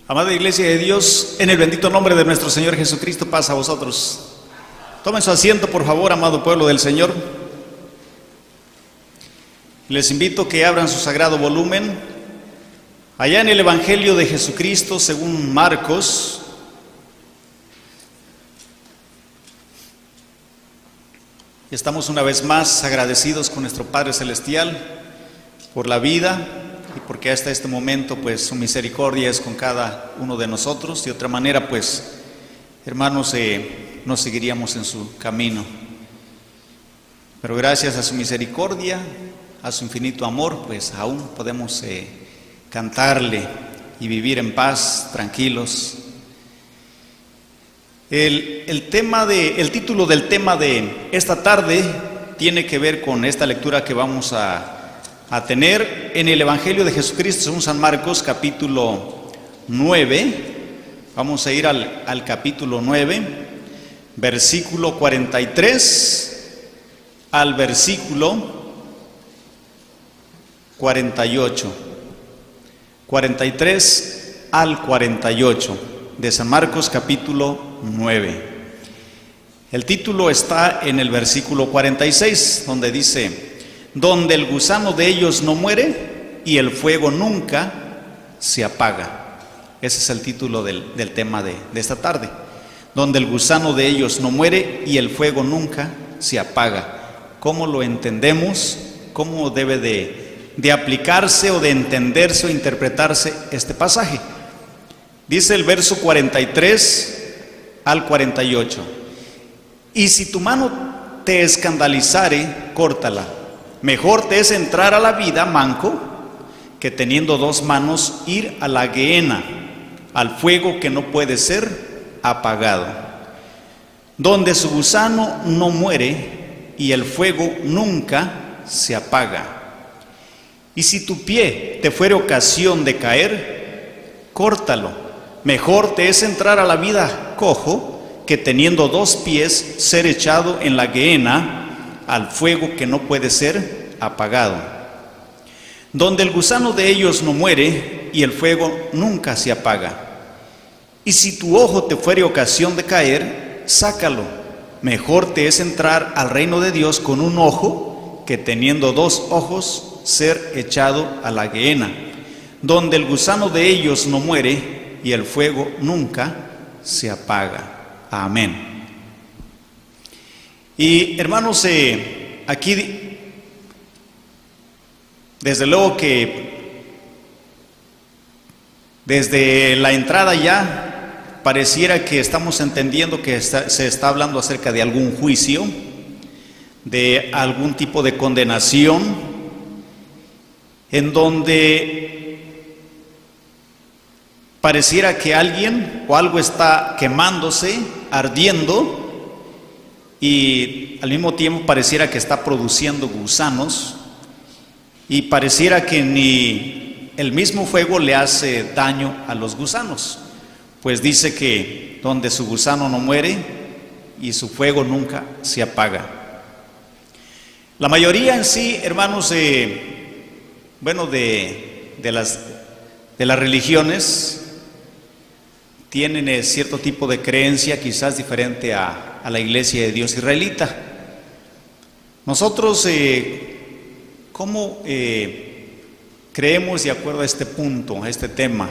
Amada Iglesia de Dios, en el bendito nombre de nuestro Señor Jesucristo, paz a vosotros. Tomen su asiento, por favor, amado pueblo del Señor. Les invito a que abran su sagrado volumen allá en el Evangelio de Jesucristo según Marcos. Estamos una vez más agradecidos con nuestro Padre Celestial por la vida y porque hasta este momento pues su misericordia es con cada uno de nosotros. De otra manera pues, hermanos, no seguiríamos en su camino. Pero gracias a su misericordia, a su infinito amor, pues aún podemos cantarle y vivir en paz, tranquilos. El título del tema de esta tarde tiene que ver con esta lectura que vamos a tener en el Evangelio de Jesucristo según San Marcos, capítulo 9. Vamos a ir al capítulo 9, versículo 43 al versículo 48. 43 al 48 de San Marcos, capítulo 9. El título está en el versículo 46, donde dice: donde el gusano de ellos no muere y el fuego nunca se apaga. Ese es el título del tema de esta tarde. Donde el gusano de ellos no muere y el fuego nunca se apaga. ¿Cómo lo entendemos? ¿Cómo debe de aplicarse o de entenderse o interpretarse este pasaje? Dice el verso 43 al 48: y si tu mano te escandalizare, córtala. Mejor te es entrar a la vida manco que teniendo dos manos ir a la gehenna, al fuego que no puede ser apagado, donde su gusano no muere y el fuego nunca se apaga. Y si tu pie te fuere ocasión de caer, córtalo. Mejor te es entrar a la vida cojo que teniendo dos pies ser echado en la gehenna, al fuego que no puede ser apagado, donde el gusano de ellos no muere y el fuego nunca se apaga. Y si tu ojo te fuere ocasión de caer, sácalo. Mejor te es entrar al reino de Dios con un ojo que teniendo dos ojos ser echado a la gehenna, donde el gusano de ellos no muere y el fuego nunca se apaga. Amén. Y hermanos, aquí desde luego que desde la entrada ya pareciera que estamos entendiendo que se está hablando acerca de algún juicio, de algún tipo de condenación, en donde pareciera que alguien o algo está quemándose, ardiendo, y al mismo tiempo pareciera que está produciendo gusanos, y pareciera que ni el mismo fuego le hace daño a los gusanos, pues dice que donde su gusano no muere y su fuego nunca se apaga. La mayoría en sí, hermanos, de las religiones tienen cierto tipo de creencia, quizás diferente a la Iglesia de Dios israelita. Nosotros, ¿cómo creemos de acuerdo a este punto, a este tema?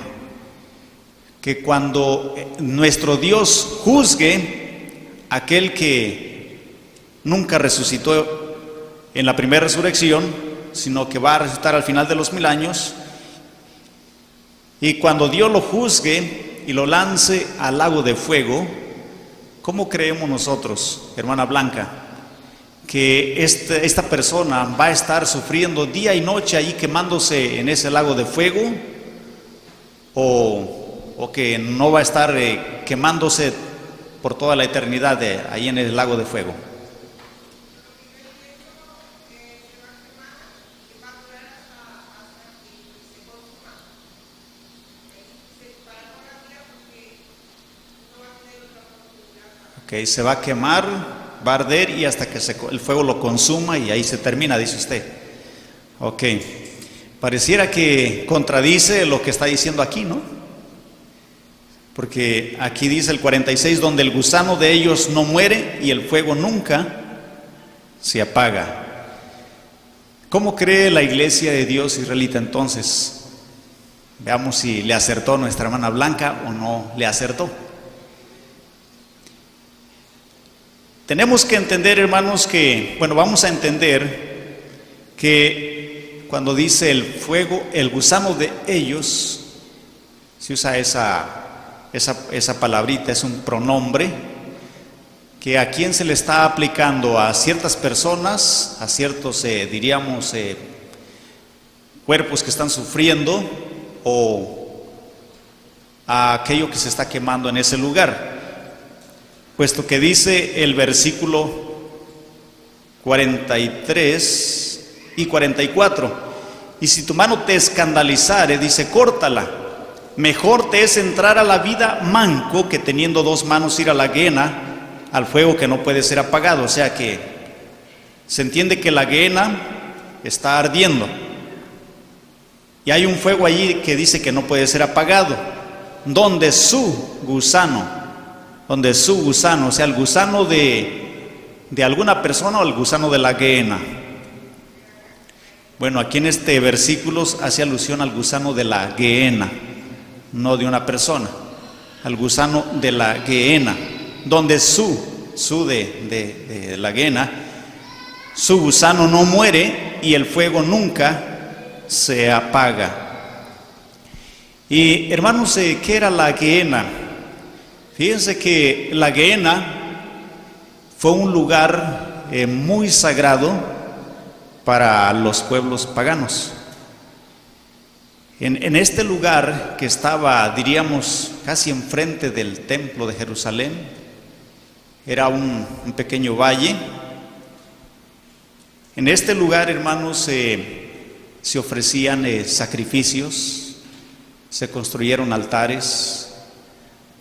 Que cuando nuestro Dios juzgue a aquel que nunca resucitó en la primera resurrección, sino que va a resucitar al final de los 1000 años, y cuando Dios lo juzgue y lo lance al lago de fuego, ¿cómo creemos nosotros, hermana Blanca, que esta persona va a estar sufriendo día y noche ahí quemándose en ese lago de fuego, o que no va a estar quemándose por toda la eternidad ahí en el lago de fuego? Ok, se va a quemar, va a arder y hasta que el fuego lo consuma y ahí se termina, dice usted. Ok, pareciera que contradice lo que está diciendo aquí, ¿no? Porque aquí dice el 46, donde el gusano de ellos no muere y el fuego nunca se apaga. ¿Cómo cree la iglesia de Dios israelita entonces? Veamos si le acertó nuestra hermana Blanca o no le acertó. Tenemos que entender, hermanos, vamos a entender que cuando dice el fuego, el gusano de ellos, se usa esa palabrita, es un pronombre, que a quién se le está aplicando, a ciertas personas, a ciertos, diríamos, cuerpos que están sufriendo, o a aquello que se está quemando en ese lugar. Puesto que dice el versículo 43 y 44, y si tu mano te escandalizare, dice, córtala. Mejor te es entrar a la vida manco que teniendo dos manos ir a la gehenna, al fuego que no puede ser apagado. O sea que se entiende que la gehenna está ardiendo y hay un fuego allí que dice que no puede ser apagado, donde su gusano, o sea, el gusano de alguna persona o el gusano de la gehenna. Bueno, aquí en este versículo hace alusión al gusano de la gehenna, no de una persona, al gusano de la gehenna, donde su de la gehenna, su gusano no muere y el fuego nunca se apaga. Y hermanos, ¿qué era la gehenna? Fíjense que la gehenna fue un lugar muy sagrado para los pueblos paganos. En este lugar que estaba, diríamos, casi enfrente del templo de Jerusalén, era un pequeño valle. En este lugar, hermanos, se ofrecían sacrificios, se construyeron altares,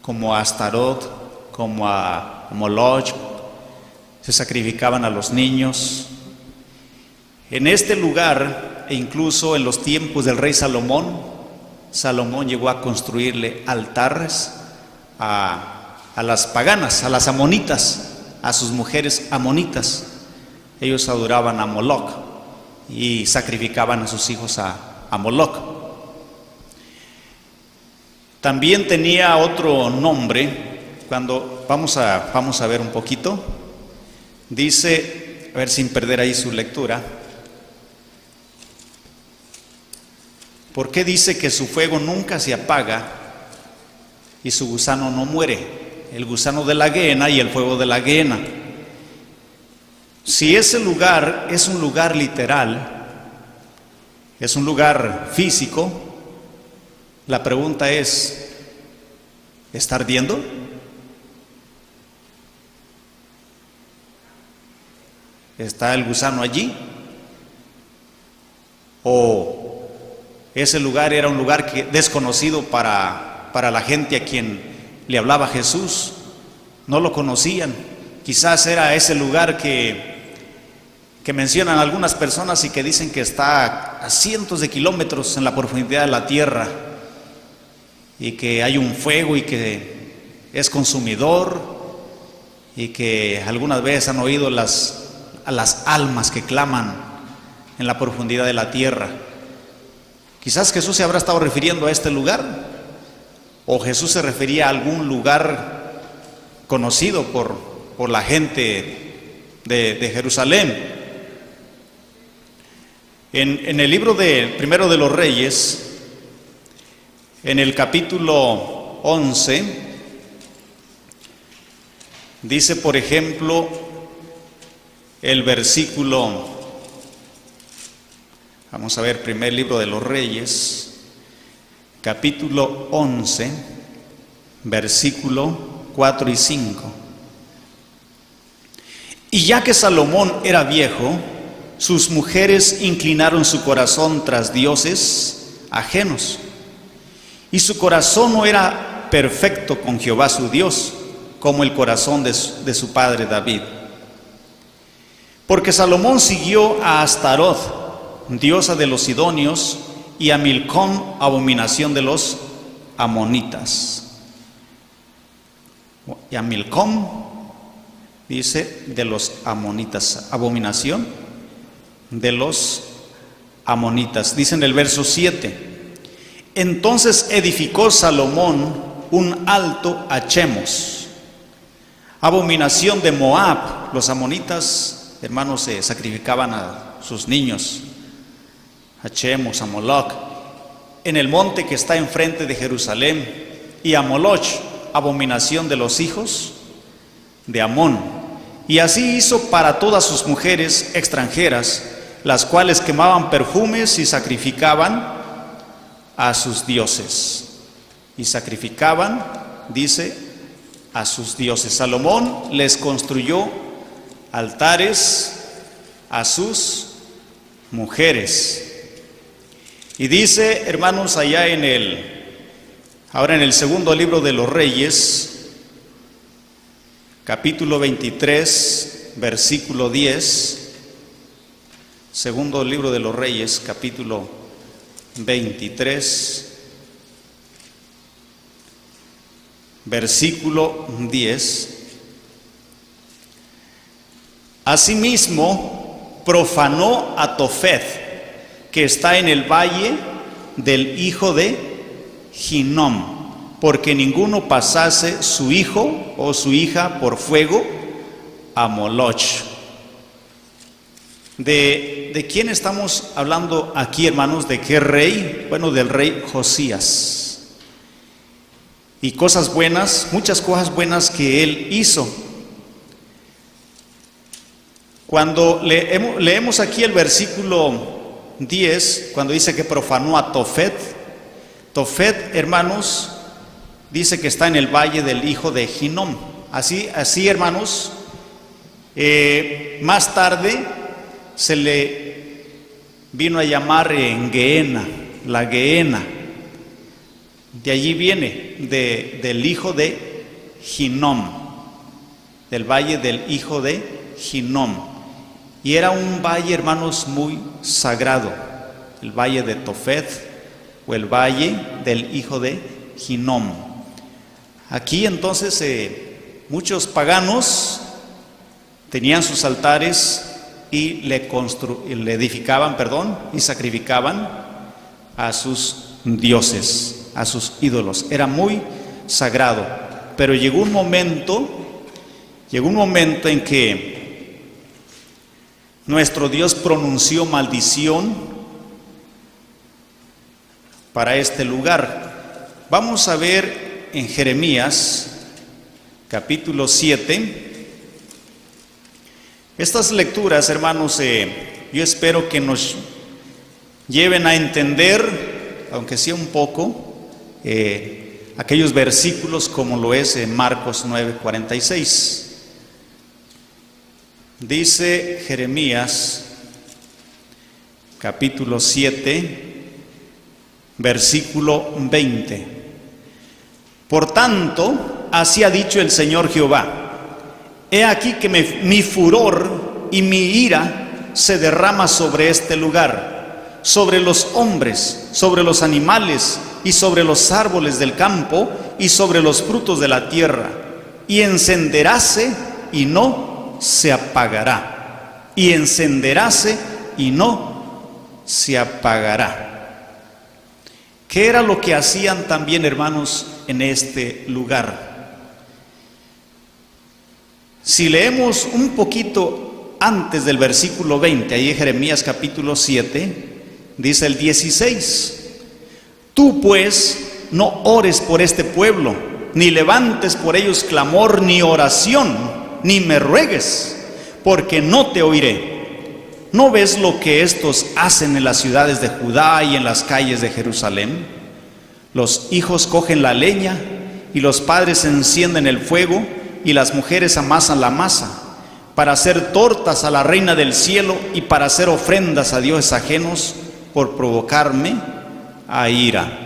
como a Astarot, como a Moloch, se sacrificaban a los niños. En este lugar, e incluso en los tiempos del rey Salomón, Salomón llegó a construirle altares a las paganas, a las amonitas, a sus mujeres amonitas. Ellos adoraban a Moloch y sacrificaban a sus hijos a Moloch. También tenía otro nombre. Cuando vamos a ver un poquito, dice, a ver sin perder ahí su lectura, ¿por qué dice que su fuego nunca se apaga y su gusano no muere? El gusano de la gehenna y el fuego de la gehenna. Si ese lugar es un lugar literal, es un lugar físico, la pregunta es, ¿está ardiendo? ¿Está el gusano allí? ¿O ese lugar era un lugar desconocido para la gente a quien le hablaba Jesús? No lo conocían. Quizás era ese lugar que mencionan algunas personas y que dicen que está a cientos de kilómetros en la profundidad de la tierra, y que hay un fuego y que es consumidor, y que algunas veces han oído a las almas que claman en la profundidad de la tierra. Quizás Jesús se habrá estado refiriendo a este lugar, o Jesús se refería a algún lugar conocido por la gente de Jerusalén. En el libro primero de los Reyes, en el capítulo 11, dice, por ejemplo, el versículo, vamos a ver, primer libro de los Reyes, capítulo 11, versículo 4 y 5. Y ya que Salomón era viejo, sus mujeres inclinaron su corazón tras dioses ajenos, y su corazón no era perfecto con Jehová su Dios, como el corazón de su padre David. Porque Salomón siguió a Astaroth, diosa de los sidonios, y a Milcom, abominación de los amonitas. y a Milcom, dice, de los amonitas, abominación de los amonitas. Dice en el verso 7, entonces edificó Salomón un alto a Chemos, abominación de Moab. Los amonitas, hermanos, se sacrificaban a sus niños, a Chemos, a Moloch, en el monte que está enfrente de Jerusalén, y a Moloch, abominación de los hijos de Amón. Y así hizo para todas sus mujeres extranjeras, las cuales quemaban perfumes y sacrificaban a sus dioses. Y sacrificaban, dice, a sus dioses. Salomón les construyó altares a sus mujeres. Y dice, hermanos, allá ahora en el segundo libro de los Reyes, capítulo 23, versículo 10, segundo libro de los Reyes, capítulo 23, versículo 10. Asimismo, profanó a Tofet, que está en el valle del hijo de Hinnom, porque ninguno pasase su hijo o su hija por fuego a Moloch. ¿De quién estamos hablando aquí, hermanos? ¿De qué rey? Bueno, del rey Josías. Y cosas buenas, muchas cosas buenas que él hizo. Cuando leemos aquí el versículo 10, cuando dice que profanó a Tofet, Tofet, hermanos, dice que está en el valle del hijo de Hinnom. Así, hermanos, más tarde se le vino a llamar en Gehenna, la Gehenna. De allí viene, del hijo de Hinnom, del valle del hijo de Hinnom. Y era un valle, hermanos, muy sagrado, el valle de Tofet o el valle del hijo de Hinnom. Aquí entonces muchos paganos tenían sus altares y le edificaban, y sacrificaban a sus dioses, a sus ídolos. Era muy sagrado. Pero llegó un momento en que nuestro Dios pronunció maldición para este lugar. Vamos a ver en Jeremías capítulo 7. Estas lecturas, hermanos, yo espero que nos lleven a entender, aunque sea un poco, aquellos versículos como lo es en Marcos 9:46. Dice Jeremías capítulo 7, versículo 20. Por tanto, así ha dicho el Señor Jehová: he aquí que mi furor y mi ira se derrama sobre este lugar, sobre los hombres, sobre los animales y sobre los árboles del campo y sobre los frutos de la tierra, y encenderáse y no se apagará, y encenderáse y no se apagará. ¿Qué era lo que hacían también, hermanos, en este lugar? Si leemos un poquito antes del versículo 20, ahí en Jeremías capítulo 7, dice el 16: tú pues no ores por este pueblo, ni levantes por ellos clamor ni oración, ni me ruegues, porque no te oiré. ¿No ves lo que estos hacen en las ciudades de Judá y en las calles de Jerusalén? Los hijos cogen la leña y los padres encienden el fuego y las mujeres amasan la masa para hacer tortas a la reina del cielo y para hacer ofrendas a dioses ajenos, por provocarme a ira.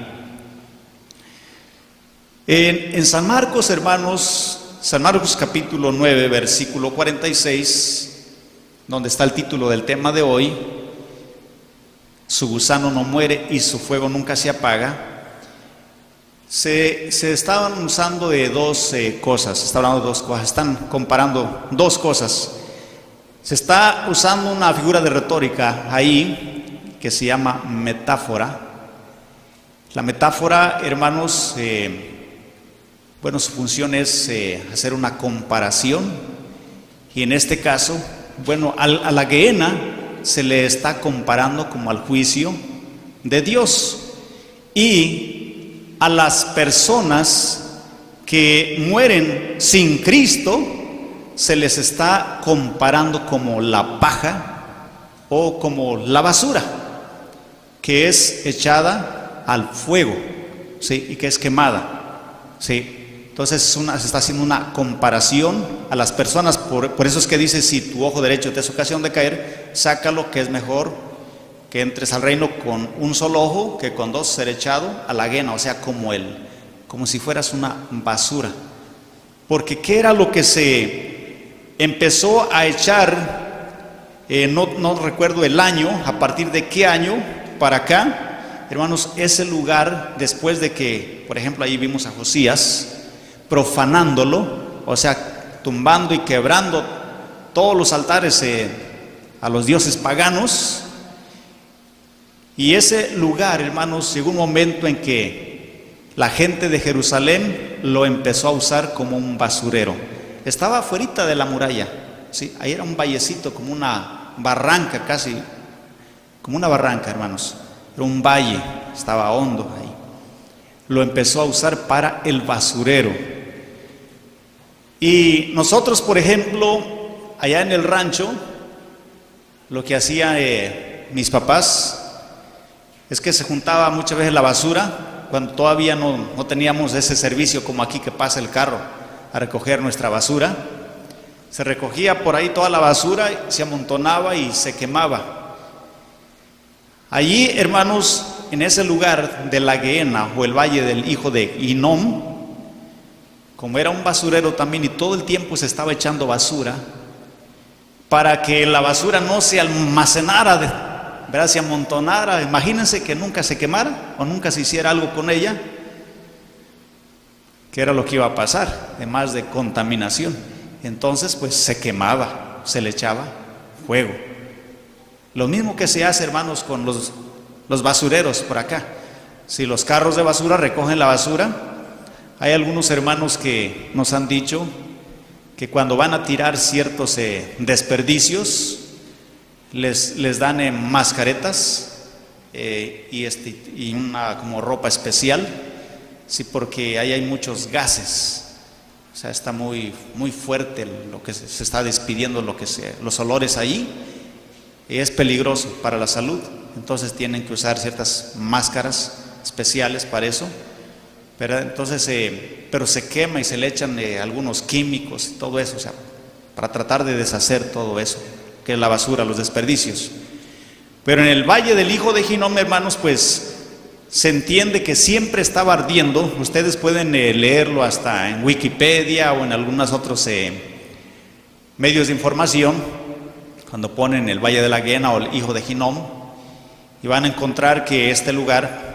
En San Marcos, hermanos, San Marcos capítulo 9, versículo 46, donde está el título del tema de hoy, su gusano no muere y su fuego nunca se apaga. Se estaban usando de dos cosas, se está hablando de dos cosas, están comparando dos cosas. Se está usando una figura de retórica ahí que se llama metáfora. La metáfora, hermanos, bueno, su función es hacer una comparación, y en este caso, bueno, a la Gehenna se le está comparando como al juicio de Dios, y a las personas que mueren sin Cristo se les está comparando como la paja o como la basura que es echada al fuego, ¿sí? Y que es quemada, ¿sí? Entonces se está haciendo una comparación a las personas, por eso es que dice: si tu ojo derecho te es ocasión de caer, sácalo, que es mejor que entres al reino con un solo ojo que con dos ser echado a la Gehenna, o sea, como si fueras una basura. Porque ¿qué era lo que se empezó a echar? No recuerdo el año, a partir de qué año para acá, hermanos, ese lugar, después de que, por ejemplo, ahí vimos a Josías profanándolo, o sea, tumbando y quebrando todos los altares a los dioses paganos. Y ese lugar, hermanos, llegó un momento en que la gente de Jerusalén lo empezó a usar como un basurero. Estaba afuerita de la muralla, ¿sí? Ahí era un vallecito, como una barranca, casi como una barranca, hermanos. Era un valle, estaba hondo ahí. Lo empezó a usar para el basurero. Y nosotros, por ejemplo, allá en el rancho, lo que hacían mis papás es que se juntaba muchas veces la basura, cuando todavía no teníamos ese servicio como aquí, que pasa el carro a recoger nuestra basura. Se recogía por ahí toda la basura, se amontonaba y se quemaba. Allí, hermanos, en ese lugar de la Gehenna, o el valle del hijo de Hinnom, como era un basurero también, y todo el tiempo se estaba echando basura, para que la basura no se almacenara, ¿verdad?, se amontonara. Imagínense que nunca se quemara o nunca se hiciera algo con ella, que era lo que iba a pasar, además de contaminación. Entonces pues se quemaba, se le echaba fuego. Lo mismo que se hace, hermanos, con los basureros por acá. Si los carros de basura recogen la basura, hay algunos hermanos que nos han dicho que cuando van a tirar ciertos desperdicios, les dan mascaretas y una como ropa especial, sí, porque ahí hay muchos gases. O sea, está muy fuerte lo que se está despidiendo, los olores ahí, y es peligroso para la salud. Entonces tienen que usar ciertas máscaras especiales para eso. Pero entonces, pero se quema y se le echan algunos químicos y todo eso, o sea, para tratar de deshacer todo eso, que es la basura, los desperdicios. Pero en el valle del hijo de Hinnom, hermanos, pues se entiende que siempre estaba ardiendo. Ustedes pueden leerlo hasta en Wikipedia o en algunos otros medios de información, cuando ponen el valle de la Gehenna o el hijo de Hinnom, y van a encontrar que este lugar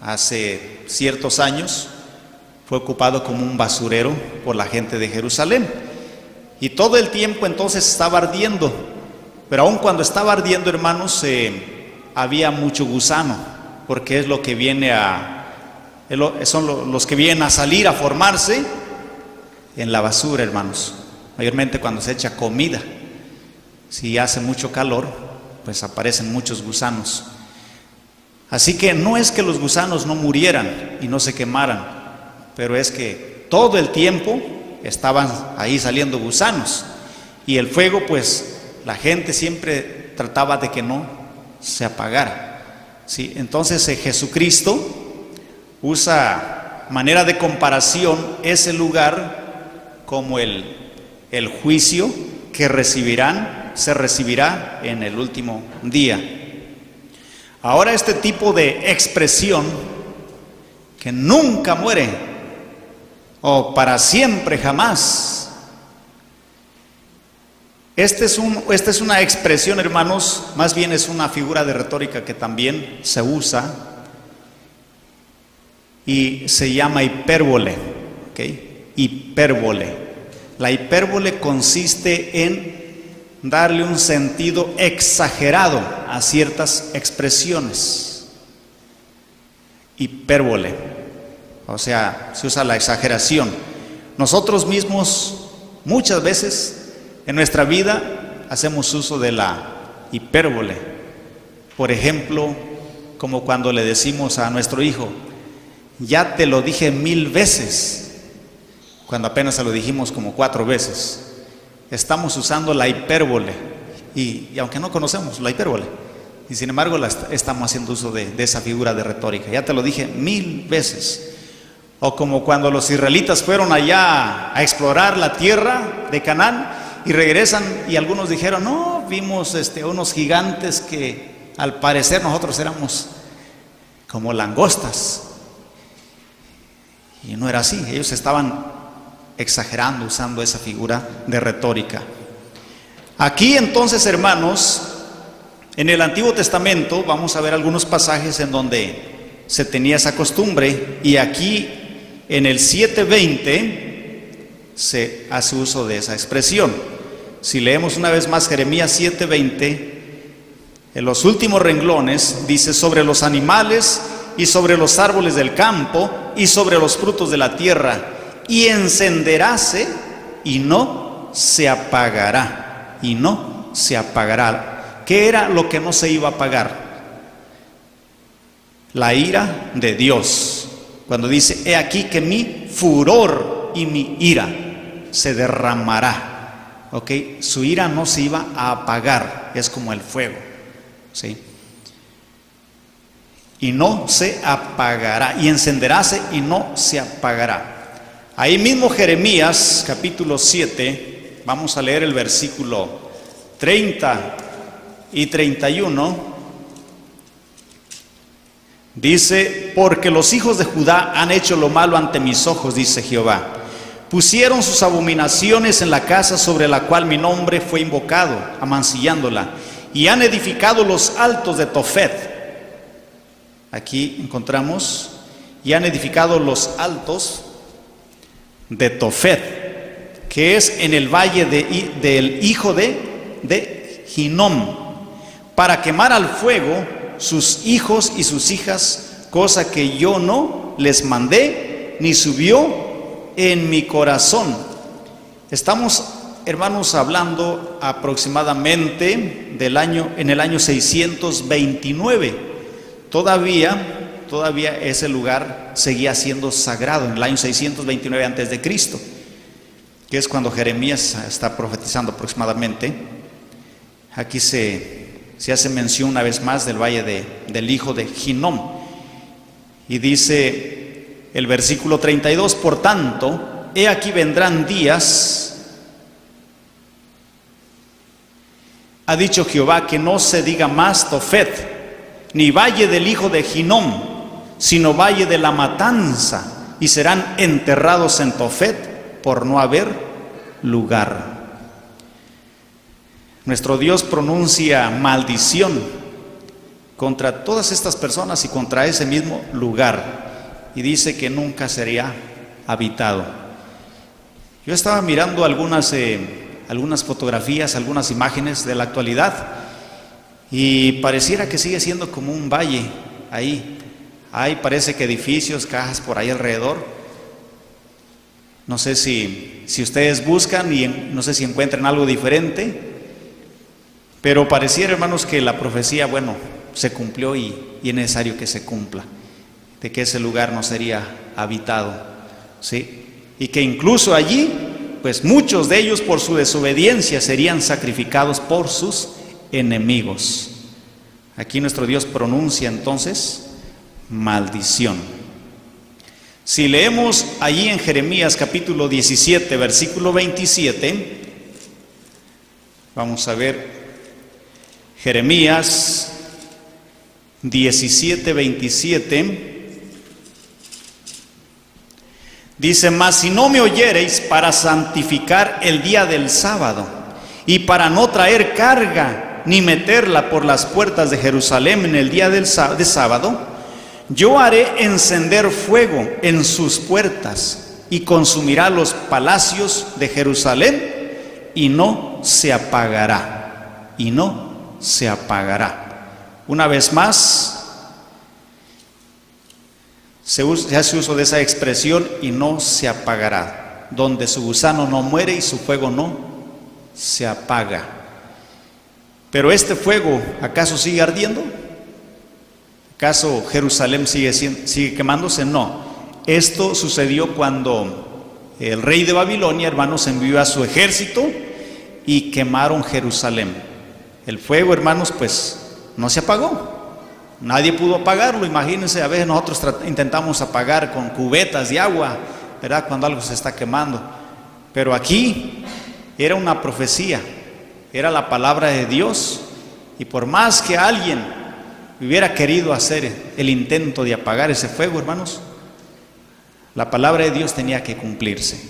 hace ciertos años fue ocupado como un basurero por la gente de Jerusalén, y todo el tiempo entonces estaba ardiendo. Pero aun cuando estaba ardiendo, hermanos, había mucho gusano, porque es lo que viene son los que vienen a salir, a formarse en la basura, hermanos, mayormente cuando se echa comida. Si hace mucho calor, pues aparecen muchos gusanos. Así que no es que los gusanos no murieran y no se quemaran, pero es que todo el tiempo estaban ahí saliendo gusanos, y el fuego, pues la gente siempre trataba de que no se apagara, ¿sí? Entonces Jesucristo usa manera de comparación ese lugar como el juicio que se recibirá en el último día. Ahora, este tipo de expresión, que nunca muere o para siempre jamás, esta es una expresión, hermanos, más bien es una figura de retórica que también se usa, y se llama hipérbole. ¿Ok? Hipérbole. La hipérbole consiste en darle un sentido exagerado a ciertas expresiones. Hipérbole. O sea, se usa la exageración. Nosotros mismos muchas veces en nuestra vida hacemos uso de la hipérbole. Por ejemplo, como cuando le decimos a nuestro hijo, ya te lo dije 1000 veces, cuando apenas se lo dijimos como 4 veces. Estamos usando la hipérbole y aunque no conocemos la hipérbole, y sin embargo estamos haciendo uso de esa figura de retórica. Ya te lo dije 1000 veces. O como cuando los israelitas fueron allá a explorar la tierra de Canaán y regresan y algunos dijeron, no, vimos unos gigantes que al parecer nosotros éramos como langostas. Y no era así, ellos estaban exagerando, usando esa figura de retórica. Aquí entonces, hermanos, en el Antiguo Testamento vamos a ver algunos pasajes en donde se tenía esa costumbre, y aquí en el 7:20 se hace uso de esa expresión. Si leemos una vez más Jeremías 7:20, en los últimos renglones dice: sobre los animales y sobre los árboles del campo y sobre los frutos de la tierra, y encenderáse y no se apagará, y no se apagará. ¿Qué era lo que no se iba a apagar? La ira de Dios. Cuando dice, he aquí que mi furor y mi ira se derramará. ¿Ok? Su ira no se iba a apagar, es como el fuego. ¿Sí? Y no se apagará, y encenderáse y no se apagará. Ahí mismo Jeremías capítulo 7, vamos a leer el versículo 30 y 31. Dice: porque los hijos de Judá han hecho lo malo ante mis ojos, dice Jehová. Pusieron sus abominaciones en la casa sobre la cual mi nombre fue invocado, amancillándola, y han edificado los altos de Tofet. Aquí encontramos, y han edificado los altos de Tofet, que es en el valle del hijo de Hinnom, para quemar al fuego sus hijos y sus hijas, cosa que yo no les mandé, ni subió en mi corazón. Estamos, hermanos, hablando aproximadamente en el año 629. Todavía ese lugar seguía siendo sagrado, en el año 629 antes de Cristo, que es cuando Jeremías está profetizando aproximadamente. Aquí se hace mención una vez más del valle del hijo de Hinnom, y dice el versículo 32: por tanto, he aquí vendrán días, ha dicho Jehová, que no se diga más Tofet, ni valle del hijo de Hinnom, sino valle de la matanza, y serán enterrados en Tofet por no haber lugar. Nuestro Dios pronuncia maldición contra todas estas personas y contra ese mismo lugar, y dice que nunca sería habitado. Yo estaba mirando algunas fotografías, algunas imágenes de la actualidad, y pareciera que sigue siendo como un valle ahí. Hay, parece que edificios, cajas por ahí alrededor. No sé si ustedes buscan y no sé si encuentran algo diferente, pero pareciera, hermanos, que la profecía, bueno, se cumplió y es necesario que se cumpla, de que ese lugar no sería habitado, ¿sí? Y que incluso allí, pues muchos de ellos por su desobediencia serían sacrificados por sus enemigos. Aquí nuestro Dios pronuncia entonces maldición. Si leemos allí en Jeremías capítulo 17, versículo 27, vamos a ver Jeremías 17, 27. Dice: mas si no me oyereis para santificar el día del sábado, y para no traer carga ni meterla por las puertas de Jerusalén en el día de sábado, Yo haré encender fuego en sus puertas y consumirá los palacios de Jerusalén y no se apagará, y no se apagará. Una vez más, se hace uso de esa expresión, y no se apagará, donde su gusano no muere y su fuego no se apaga. Pero este fuego, ¿acaso sigue ardiendo? ¿Acaso Jerusalén sigue quemándose? No. Esto sucedió cuando el rey de Babilonia, hermanos, envió a su ejército y quemaron Jerusalén. El fuego, hermanos, pues no se apagó. Nadie pudo apagarlo. Imagínense, a veces nosotros intentamos apagar con cubetas de agua, ¿verdad?, cuando algo se está quemando. Pero aquí era una profecía, era la palabra de Dios, y por más que alguien hubiera querido hacer el intento de apagar ese fuego, hermanos, la palabra de Dios tenía que cumplirse,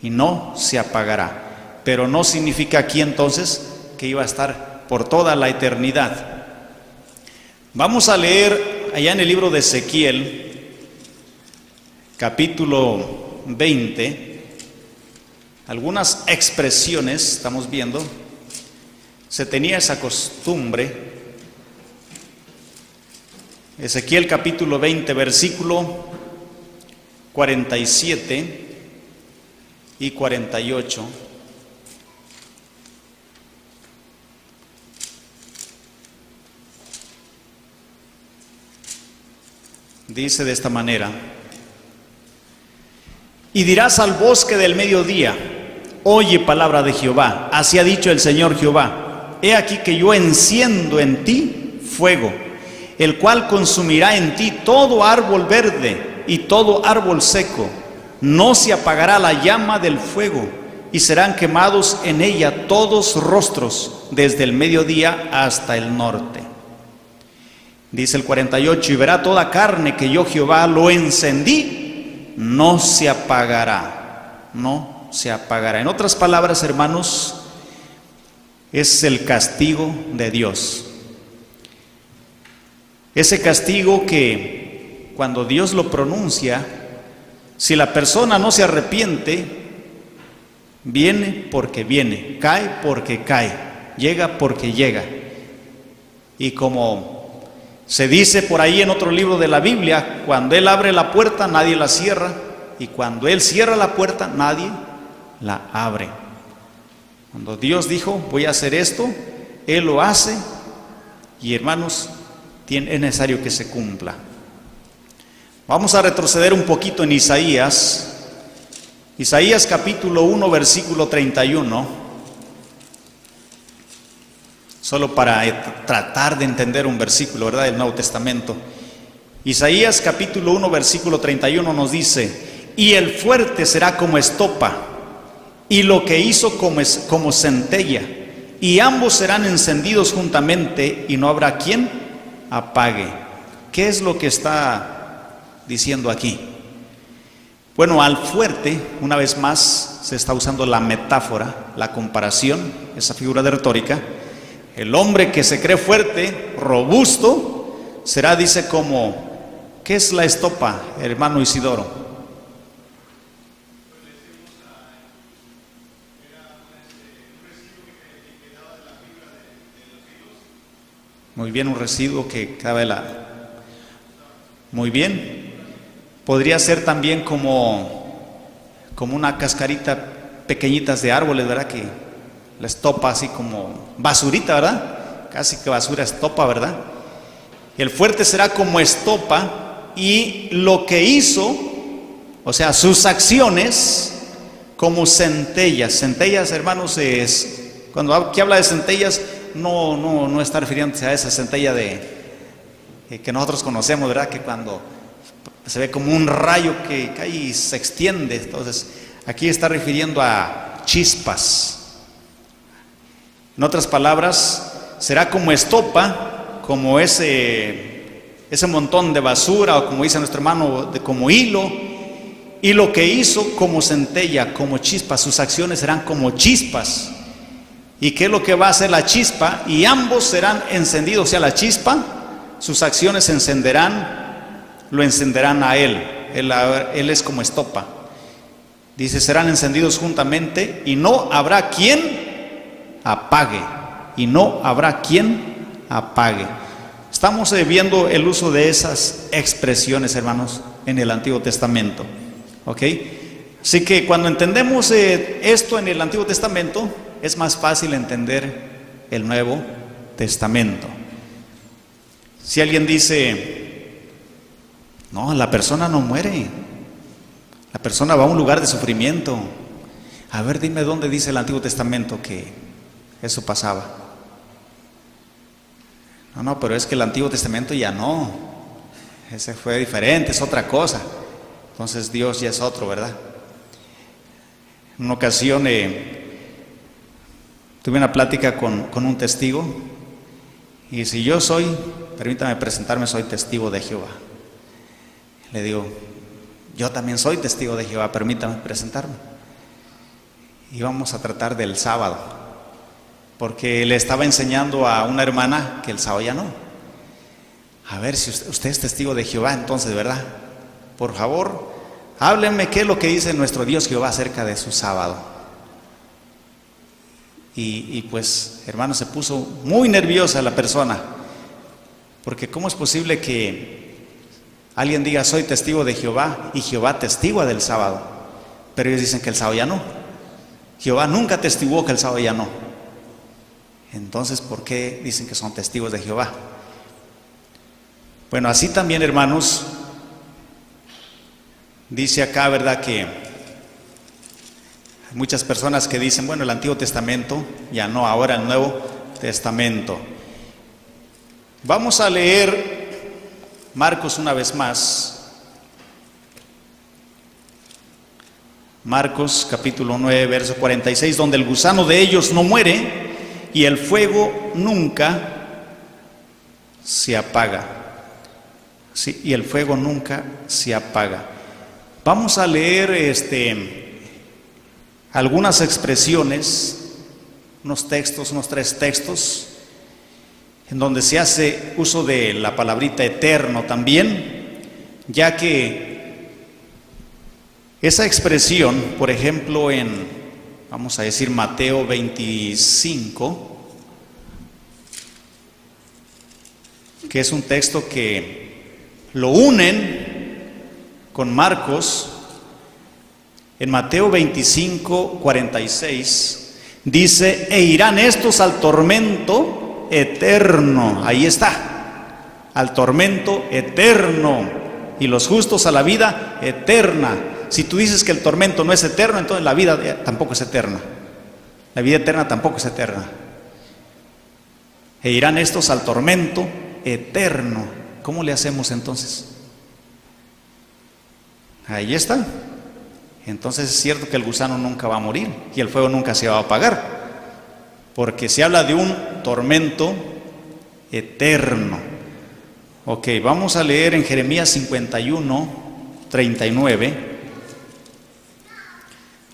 y no se apagará. Pero no significa aquí entonces que iba a estar por toda la eternidad. Vamos a leer allá en el libro de Ezequiel, capítulo 20, algunas expresiones. Estamos viendo, se tenía esa costumbre. Ezequiel capítulo 20, versículo 47 y 48. Dice de esta manera: y dirás al bosque del mediodía, oye palabra de Jehová, así ha dicho el Señor Jehová, he aquí que yo enciendo en ti fuego, el cual consumirá en ti todo árbol verde y todo árbol seco, no se apagará la llama del fuego, y serán quemados en ella todos rostros, desde el mediodía hasta el norte. Dice el 48, y verá toda carne que yo Jehová lo encendí, no se apagará, no se apagará. En otras palabras, hermanos, es el castigo de Dios. Ese castigo que cuando Dios lo pronuncia, si la persona no se arrepiente, viene porque viene, cae porque cae, llega porque llega. Y como se dice por ahí en otro libro de la Biblia, cuando Él abre la puerta, nadie la cierra, y cuando Él cierra la puerta, nadie la abre. Cuando Dios dijo, voy a hacer esto, Él lo hace, y hermanos, es necesario que se cumpla. Vamos a retroceder un poquito en Isaías capítulo 1, versículo 31. Solo para tratar de entender un versículo, ¿verdad?, del Nuevo Testamento. Isaías capítulo 1, versículo 31 nos dice: y el fuerte será como estopa, y lo que hizo como centella, y ambos serán encendidos juntamente, y no habrá quien apague. ¿Qué es lo que está diciendo aquí? Bueno, al fuerte, una vez más, se está usando la metáfora, la comparación, esa figura de retórica. El hombre que se cree fuerte, robusto, será, dice, como, ¿qué es la estopa, hermano Isidoro? Muy bien, un residuo que cabe Muy bien. Podría ser también como una cascarita pequeñitas de árboles, ¿verdad?, que la estopa así como basurita, ¿verdad? Casi que basura estopa, ¿verdad? El fuerte será como estopa, y lo que hizo, o sea, sus acciones, como centellas. Centellas, hermanos, cuando aquí habla de centellas, no está refiriéndose a esa centella que nosotros conocemos, ¿verdad?, que cuando se ve como un rayo que cae y se extiende. Entonces, aquí está refiriendo a chispas. En otras palabras, será como estopa, como ese montón de basura, o como dice nuestro hermano, como hilo, y lo que hizo como centella, como chispas. Sus acciones serán como chispas. ¿Y qué es lo que va a hacer la chispa? Y ambos serán encendidos, o sea, la chispa, sus acciones se encenderán lo encenderán a él. Él es como estopa. Dice, serán encendidos juntamente y no habrá quien apague. Y no habrá quien apague. Estamos viendo el uso de esas expresiones, hermanos, en el Antiguo Testamento. ¿Ok? Así que cuando entendemos esto en el Antiguo Testamento, es más fácil entender el Nuevo Testamento. Si alguien dice, no, la persona no muere, la persona va a un lugar de sufrimiento. A ver, dime dónde dice el Antiguo Testamento que eso pasaba. No, pero es que el Antiguo Testamento ya no, ese fue diferente, es otra cosa. Entonces Dios ya es otro, ¿verdad? En una ocasión tuve una plática con un testigo y si yo soy, permítame presentarme, soy testigo de Jehová. Le digo, yo también soy testigo de Jehová, permítame presentarme. Y vamos a tratar del sábado, porque le estaba enseñando a una hermana que el sábado ya no. A ver, si usted es testigo de Jehová, entonces, ¿verdad? Por favor, háblenme qué es lo que dice nuestro Dios Jehová acerca de su sábado. Y pues, hermano, se puso muy nerviosa la persona, porque ¿cómo es posible que alguien diga soy testigo de Jehová y Jehová testigua del sábado? Pero ellos dicen que el sábado ya no. Jehová nunca testiguó que el sábado ya no. Entonces, ¿por qué dicen que son testigos de Jehová? Bueno, así también, hermanos, dice acá, ¿verdad?, que hay muchas personas que dicen, bueno, el Antiguo Testamento, ya no, ahora el Nuevo Testamento. Vamos a leer Marcos una vez más. Marcos capítulo 9, verso 46, donde el gusano de ellos no muere y el fuego nunca se apaga. Sí, y el fuego nunca se apaga. Vamos a leer algunas expresiones, unos tres textos, en donde se hace uso de la palabrita eterno también, ya que esa expresión, por ejemplo, vamos a decir Mateo 25, que es un texto que lo unen con Marcos. En Mateo 25, 46, dice, e irán estos al tormento eterno. Ahí está, al tormento eterno, y los justos a la vida eterna. Si tú dices que el tormento no es eterno, entonces la vida tampoco es eterna. La vida eterna tampoco es eterna. E irán estos al tormento eterno. ¿Cómo le hacemos entonces? Ahí está. Entonces es cierto que el gusano nunca va a morir y el fuego nunca se va a apagar, porque se habla de un tormento eterno. Ok, vamos a leer en Jeremías 51, 39.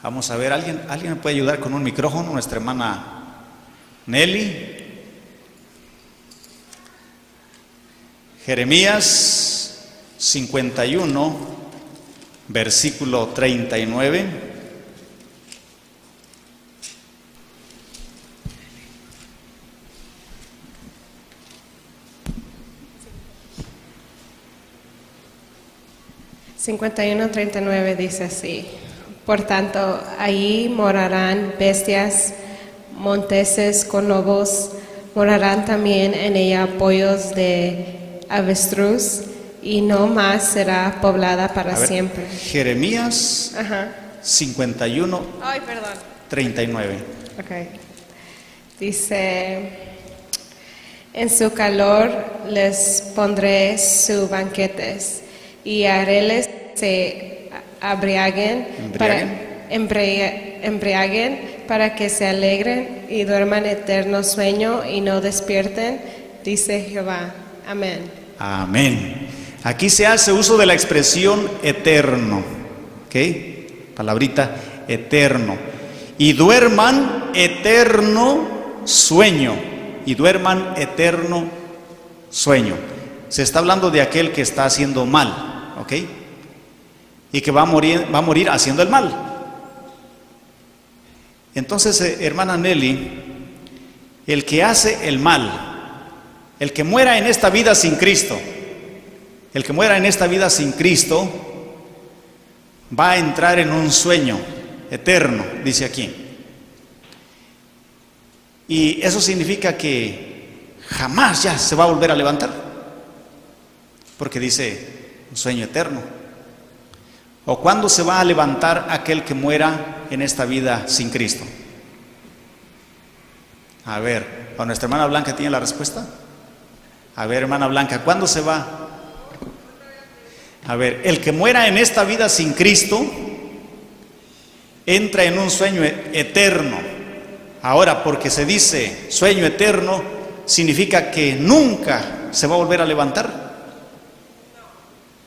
Vamos a ver, ¿alguien me puede ayudar con un micrófono? Nuestra hermana Nelly. Jeremías 51, versículo 39. (51:39) dice así: por tanto, allí morarán bestias monteses con lobos, morarán también en ella pollos de avestruz, y no más será poblada para siempre. Jeremías 51, 39. Okay. Dice, en su calor les pondré sus banquetes, y haréles se embriaguen para que se alegren y duerman eterno sueño y no despierten, dice Jehová. Amén. Amén. Aquí se hace uso de la expresión eterno, ¿ok? Palabrita eterno. Y duerman eterno sueño. Y duerman eterno sueño. se está hablando de aquel que está haciendo mal, ¿ok? Y que va a morir haciendo el mal. Entonces, hermana Nelly, el que hace el mal, el que muera en esta vida sin Cristo, el que muera en esta vida sin Cristo, va a entrar en un sueño eterno, dice aquí. Y eso significa que jamás ya se va a volver a levantar, porque dice un sueño eterno. ¿O cuándo se va a levantar aquel que muera en esta vida sin Cristo? A ver, ¿a nuestra hermana Blanca tiene la respuesta? A ver, hermana Blanca, ¿cuándo se va? A ver, el que muera en esta vida sin Cristo entra en un sueño eterno. Ahora, porque se dice sueño eterno, significa que nunca se va a volver a levantar.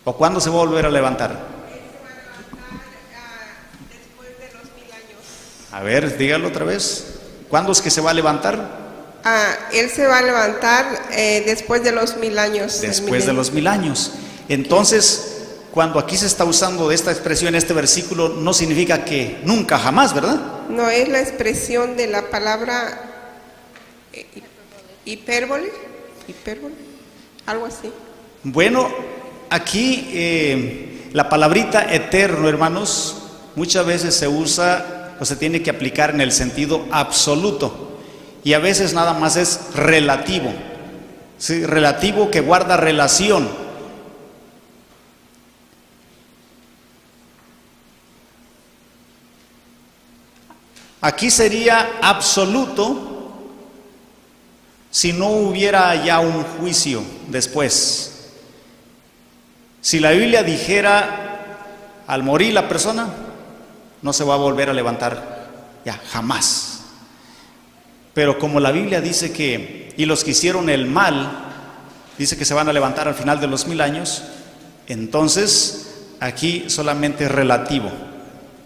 ¿O cuándo se va a volver a levantar? Después de los 1000 años. A ver, dígalo otra vez. ¿Cuándo es que se va a levantar? Él se va a levantar después de los 1000 años. Después de los 1000 años. Entonces, cuando aquí se está usando esta expresión, este versículo, no significa que nunca, jamás, ¿verdad? No, es la expresión de la palabra hipérbole, algo así. Bueno, aquí la palabrita eterno, hermanos, muchas veces se usa o se tiene que aplicar en el sentido absoluto, y a veces nada más es relativo, ¿sí? Relativo que guarda relación. Aquí sería absoluto si no hubiera ya un juicio después. Si la Biblia dijera al morir la persona, no se va a volver a levantar ya, jamás. Pero como la Biblia dice que, y los que hicieron el mal, dice que se van a levantar al final de los 1000 años, entonces aquí solamente es relativo,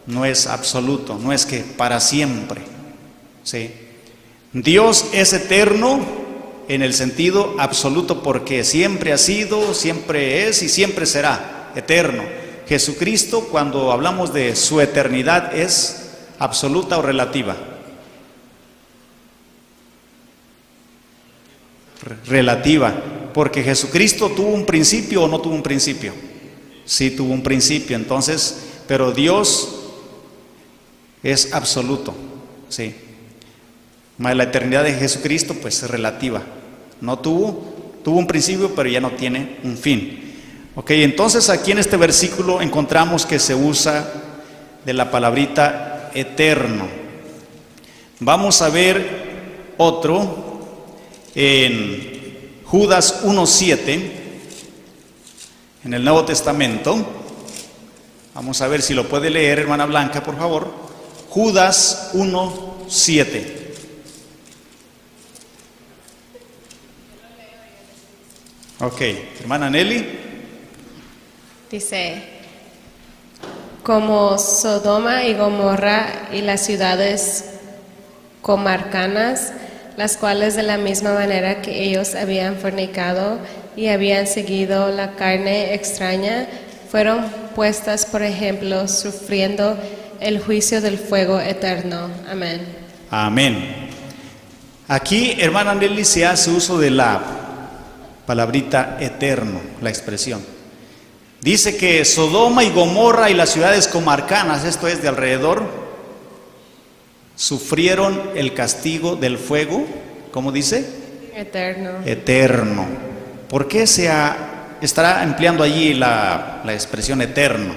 no es absoluto, no es que para siempre, ¿sí? Dios es eterno en el sentido absoluto porque siempre ha sido, siempre es y siempre será eterno. Jesucristo, cuando hablamos de su eternidad, es absoluta o relativa. Relativa, porque Jesucristo tuvo un principio o no tuvo un principio. Sí tuvo un principio, entonces, pero Dios es absoluto, sí. La eternidad de Jesucristo pues es relativa. No tuvo un principio, pero ya no tiene un fin. Ok, entonces aquí en este versículo encontramos que se usa de la palabrita eterno. Vamos a ver otro en Judas 1:7, en el Nuevo Testamento. Vamos a ver si lo puede leer, hermana Blanca, por favor. Judas 1:7. Ok, hermana Nelly. Dice, como Sodoma y Gomorra y las ciudades comarcanas, las cuales de la misma manera que ellos habían fornicado y habían seguido la carne extraña, fueron puestas por ejemplo, sufriendo el juicio del fuego eterno. Amén. Amén. Aquí, hermana Nelly, se hace uso de la palabrita eterno, la expresión. Dice que Sodoma y Gomorra y las ciudades comarcanas, esto es de alrededor, sufrieron el castigo del fuego, ¿cómo dice? Eterno. Eterno. ¿Por qué estará empleando allí la expresión eterno?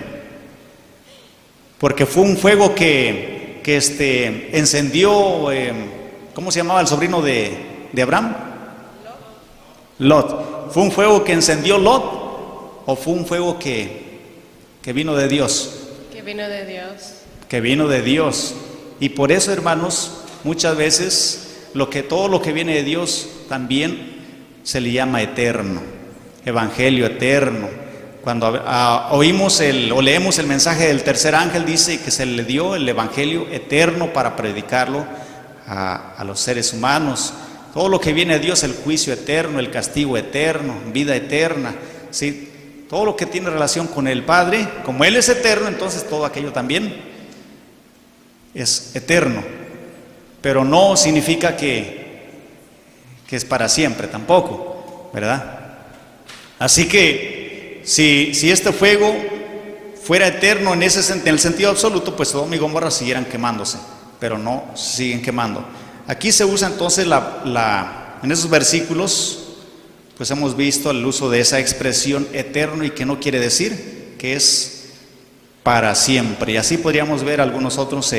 Porque fue un fuego que encendió, ¿cómo se llamaba el sobrino de Abraham? Lot. ¿Fue un fuego que encendió Lot o fue un fuego que vino de Dios? Que vino de Dios. Que vino de Dios. Y por eso, hermanos, muchas veces todo lo que viene de Dios también se le llama eterno, evangelio eterno. Cuando oímos o leemos el mensaje del tercer ángel, dice que se le dio el evangelio eterno para predicarlo a los seres humanos. Todo lo que viene de Dios, el juicio eterno, el castigo eterno, vida eterna, ¿sí? Todo lo que tiene relación con el Padre, como Él es eterno, entonces todo aquello también es eterno. Pero no significa que es para siempre tampoco, ¿verdad? Así que si este fuego fuera eterno en el sentido absoluto, pues Sodoma y Gomorra siguieran quemándose, pero no siguen quemando. Aquí se usa entonces en esos versículos, pues hemos visto el uso de esa expresión eterno, y que no quiere decir que es para siempre. Y así podríamos ver algunos otros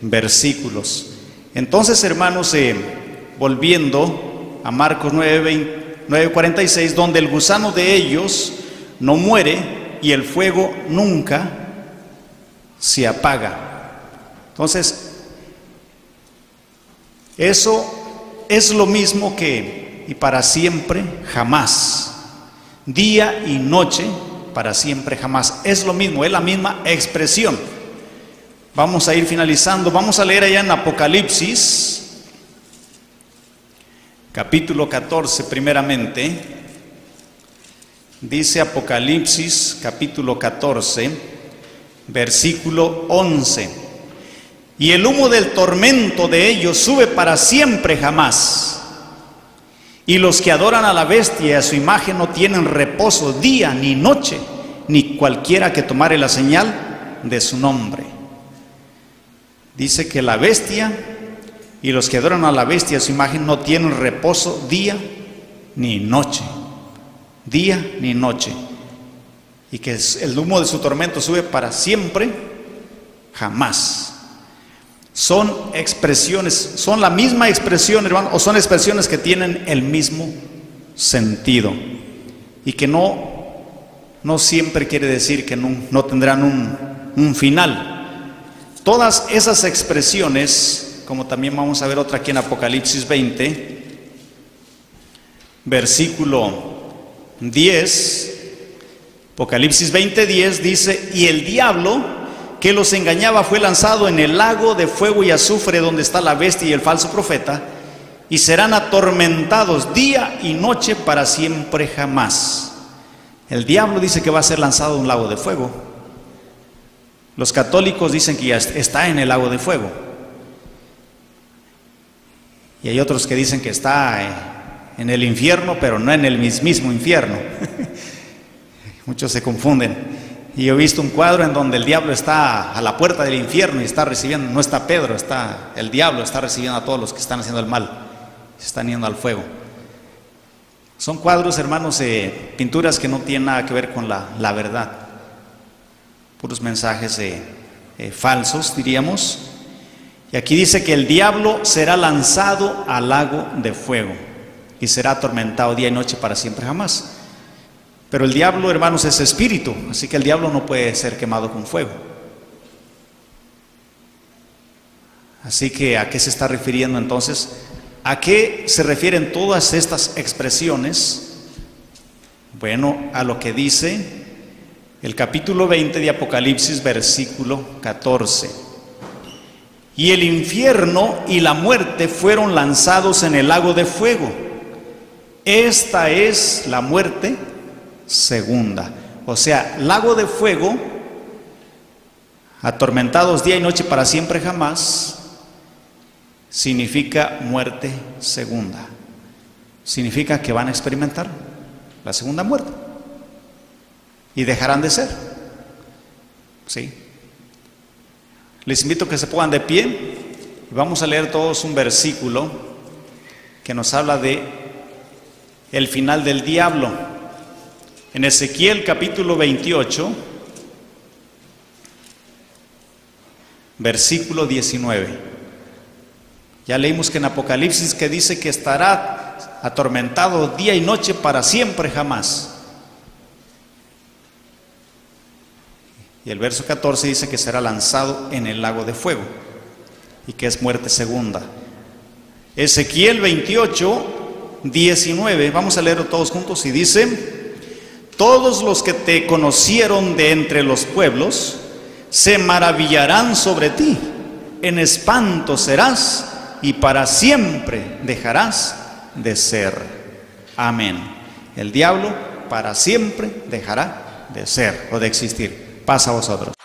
versículos. Entonces, hermanos, volviendo a Marcos 9:46, donde el gusano de ellos no muere y el fuego nunca se apaga. Entonces, eso es lo mismo que y para siempre jamás. Día y noche, para siempre jamás. Es lo mismo, es la misma expresión. Vamos a ir finalizando. Vamos a leer allá en Apocalipsis, capítulo 14, primeramente. Dice Apocalipsis, capítulo 14, versículo 11. Y el humo del tormento de ellos sube para siempre jamás. Y los que adoran a la bestia y a su imagen no tienen reposo día ni noche, ni cualquiera que tomare la señal de su nombre. Dice que la bestia y los que adoran a la bestia y a su imagen no tienen reposo día ni noche. Día ni noche. Y que el humo de su tormento sube para siempre jamás. Son expresiones, son la misma expresión, hermano, o son expresiones que tienen el mismo sentido, y que no siempre quiere decir que no tendrán un final. Todas esas expresiones, como también vamos a ver otra aquí en Apocalipsis 20, versículo 10, Apocalipsis 20:10 dice: y el diablo que los engañaba fue lanzado en el lago de fuego y azufre, donde está la bestia y el falso profeta, y serán atormentados día y noche para siempre jamás. El diablo dice que va a ser lanzado en un lago de fuego. Los católicos dicen que ya está en el lago de fuego, y hay otros que dicen que está en el infierno, pero no en el mismo infierno. Muchos se confunden. Y yo he visto un cuadro en donde el diablo está a la puerta del infierno y está recibiendo, no está Pedro, el diablo está recibiendo a todos los que están haciendo el mal, se están yendo al fuego. Son cuadros, hermanos, pinturas que no tienen nada que ver con la verdad, puros mensajes falsos, diríamos. Y aquí dice que el diablo será lanzado al lago de fuego y será atormentado día y noche para siempre jamás. Pero el diablo, hermanos, es espíritu, así que el diablo no puede ser quemado con fuego. Así que, ¿a qué se está refiriendo entonces? ¿A qué se refieren todas estas expresiones? Bueno, a lo que dice el capítulo 20 de Apocalipsis, versículo 14. Y el infierno y la muerte fueron lanzados en el lago de fuego. Esta es la muerte segunda. O sea, lago de fuego, atormentados día y noche para siempre jamás, significa muerte segunda. Significa que van a experimentar la segunda muerte y dejarán de ser. ¿Sí? Les invito a que se pongan de pie y vamos a leer todos un versículo que nos habla de el final del diablo. En Ezequiel capítulo 28, versículo 19. Ya leímos que en Apocalipsis que dice que estará atormentado día y noche para siempre jamás. Y el verso 14 dice que será lanzado en el lago de fuego y que es muerte segunda. Ezequiel 28, 19. Vamos a leerlo todos juntos y dice: todos los que te conocieron de entre los pueblos se maravillarán sobre ti, en espanto serás y para siempre dejarás de ser. Amén. El diablo para siempre dejará de ser o de existir. Paz a vosotros.